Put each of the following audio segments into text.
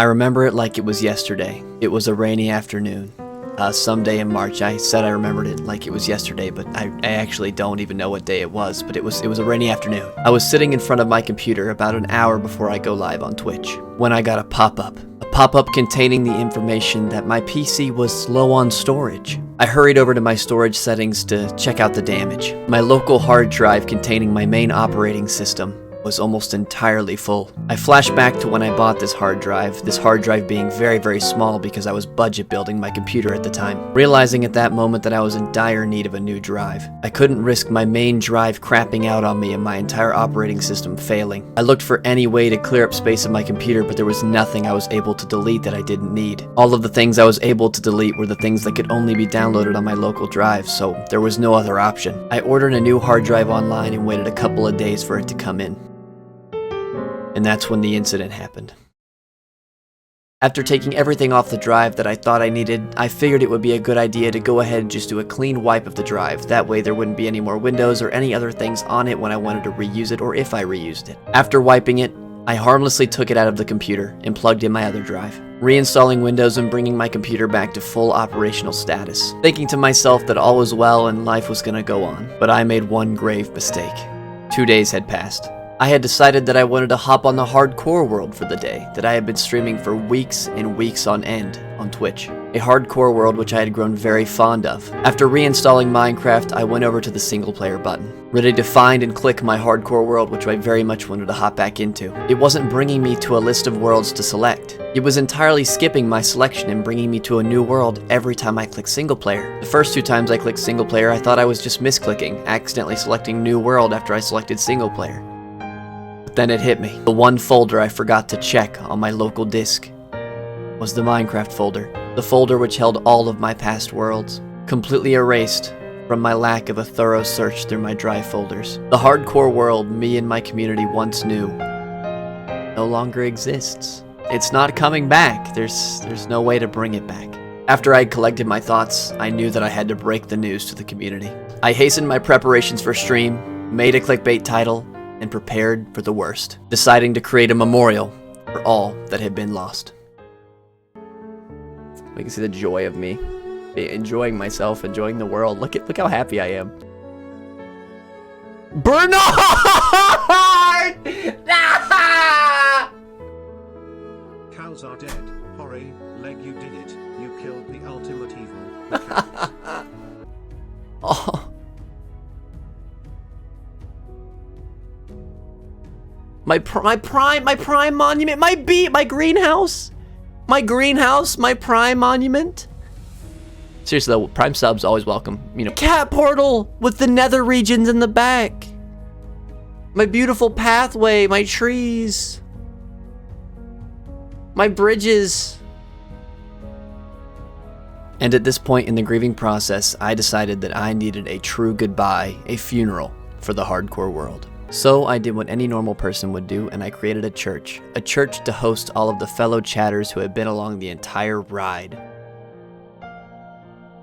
I remember it like it was yesterday. It was a rainy afternoon. Someday in March. I said I remembered it like it was yesterday, but I actually don't even know what day it was, but it was a rainy afternoon. I was sitting in front of my computer about an hour before I go live on Twitch, when I got a pop-up. A pop-up containing the information that my PC was low on storage. I hurried over to my storage settings to check out the damage. My local hard drive containing my main operating system was almost entirely full. I flashed back to when I bought this hard drive being very, very small because I was budget building my computer at the time, realizing at that moment that I was in dire need of a new drive. I couldn't risk my main drive crapping out on me and my entire operating system failing. I looked for any way to clear up space in my computer, but there was nothing I was able to delete that I didn't need. All of the things I was able to delete were the things that could only be downloaded on my local drive, so there was no other option. I ordered a new hard drive online and waited a couple of days for it to come in. And that's when the incident happened. After taking everything off the drive that I thought I needed, I figured it would be a good idea to go ahead and just do a clean wipe of the drive. That way there wouldn't be any more windows or any other things on it when I wanted to reuse it or if I reused it. After wiping it, I harmlessly took it out of the computer and plugged in my other drive, reinstalling Windows and bringing my computer back to full operational status, thinking to myself that all was well and life was gonna go on. But I made one grave mistake. 2 days had passed. I had decided that I wanted to hop on the hardcore world for the day that I had been streaming for weeks and weeks on end on Twitch. A hardcore world which I had grown very fond of. After reinstalling Minecraft, I went over to the single player button, ready to find and click my hardcore world which I very much wanted to hop back into. It wasn't bringing me to a list of worlds to select. It was entirely skipping my selection and bringing me to a new world every time I clicked single player. The first 2 times I clicked single player, I thought I was just misclicking, accidentally selecting new world after I selected single player. Then it hit me. The one folder I forgot to check on my local disk was the Minecraft folder. The folder which held all of my past worlds, completely erased from my lack of a thorough search through my drive folders. The hardcore world me and my community once knew no longer exists. It's not coming back. There's no way to bring it back. After I had collected my thoughts, I knew that I had to break the news to the community. I hastened my preparations for stream, made a clickbait title, and prepared for the worst, deciding to create a memorial for all that had been lost. We can see the joy of me enjoying myself, enjoying the world. Look how happy I am. Bernard! Cows are dead. Hori, leg, you did it. You killed the ultimate evil. Oh. My prime monument, my greenhouse, my prime monument. Seriously though, prime subs always welcome, you know. Cat portal with the nether regions in the back. My beautiful pathway, my trees, my bridges. And at this point in the grieving process, I decided that I needed a true goodbye, a funeral for the hardcore world. So I did what any normal person would do, and I created a church to host all of the fellow chatters who had been along the entire ride.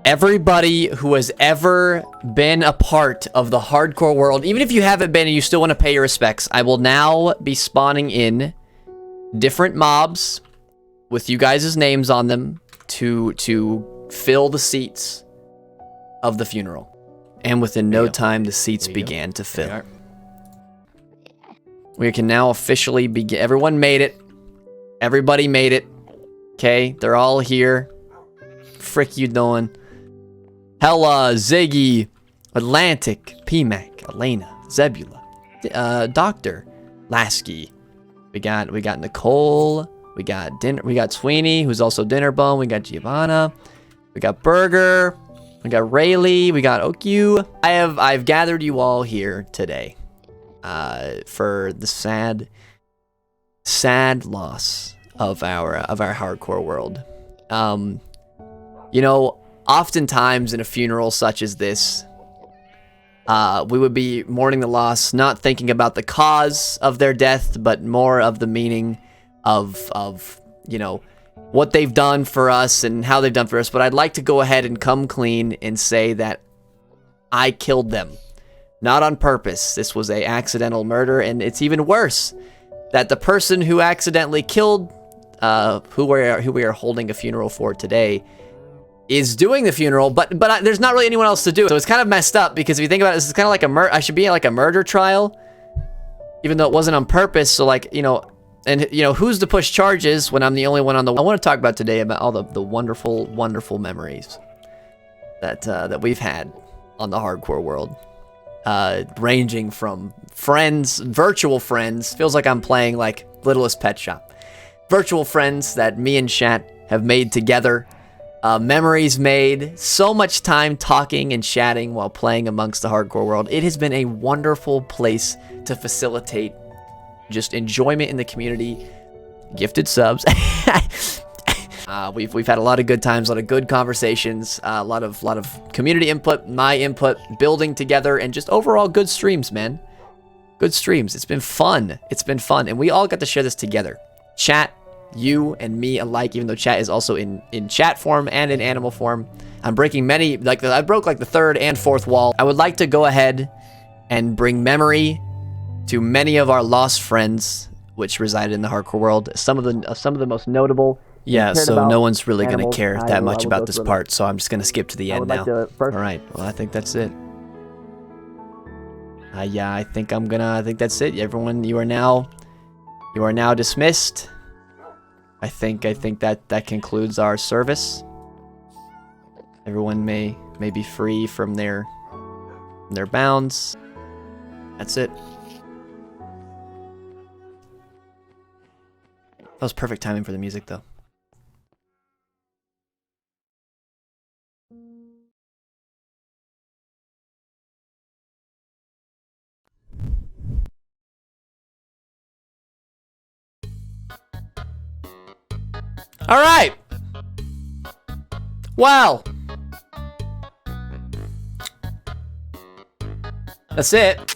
Everybody who has ever been a part of the hardcore world, even if you haven't been and you still want to pay your respects, I will now be spawning in different mobs with you guys' names on them to fill the seats of the funeral. And within no time, the seats began to fill. We can now officially begin. Everyone made it. Everybody made it. Okay, they're all here. Frick you doing? Hella, Ziggy, Atlantic, PMAC, Elena, Zebula, Doctor, Lasky. We got Nicole. We got Sweeney, who's also Dinnerbone. We got Giovanna. We got Burger. We got Rayleigh. We got Okyu. I've gathered you all here today. For the sad loss of our hardcore world. You know, oftentimes in a funeral such as this, we would be mourning the loss, not thinking about the cause of their death, but more of the meaning of you know, what they've done for us and how they've done for us. But I'd like to go ahead and come clean and say that I killed them. Not on purpose. This was an accidental murder, and it's even worse that the person who accidentally killed who we are holding a funeral for today, is doing the funeral, but there's not really anyone else to do it. So it's kind of messed up, because if you think about it, this is kind of like I should be in like a murder trial, even though it wasn't on purpose. So like, you know, and you know, who's to push charges when I'm the only one on the... I want to talk about today about all the wonderful, wonderful memories that we've had on the hardcore world. Ranging from friends, virtual friends, feels like I'm playing like Littlest Pet Shop. Virtual friends that me and Chat have made together. Memories made, so much time talking and chatting while playing amongst the hardcore world. It has been a wonderful place to facilitate just enjoyment in the community. Gifted subs. We've had a lot of good times, a lot of good conversations, a lot of community input, my input, building together, and just overall good streams, man. Good streams. It's been fun. It's been fun, and we all got to share this together. Chat, you and me alike, even though Chat is also in chat form and in animal form. I'm breaking many, like I broke like the third and fourth wall. I would like to go ahead and bring memory to many of our lost friends, which resided in the hardcore world. Some of the most notable. Yeah, so no one's really going to care that much about this part, so I'm just going to skip to the end now. All right, well, I think that's it. Yeah, I think that's it. Everyone, you are now dismissed. I think that concludes our service. Everyone may be free from their bounds. That's it. That was perfect timing for the music, though. All right. Wow. That's it.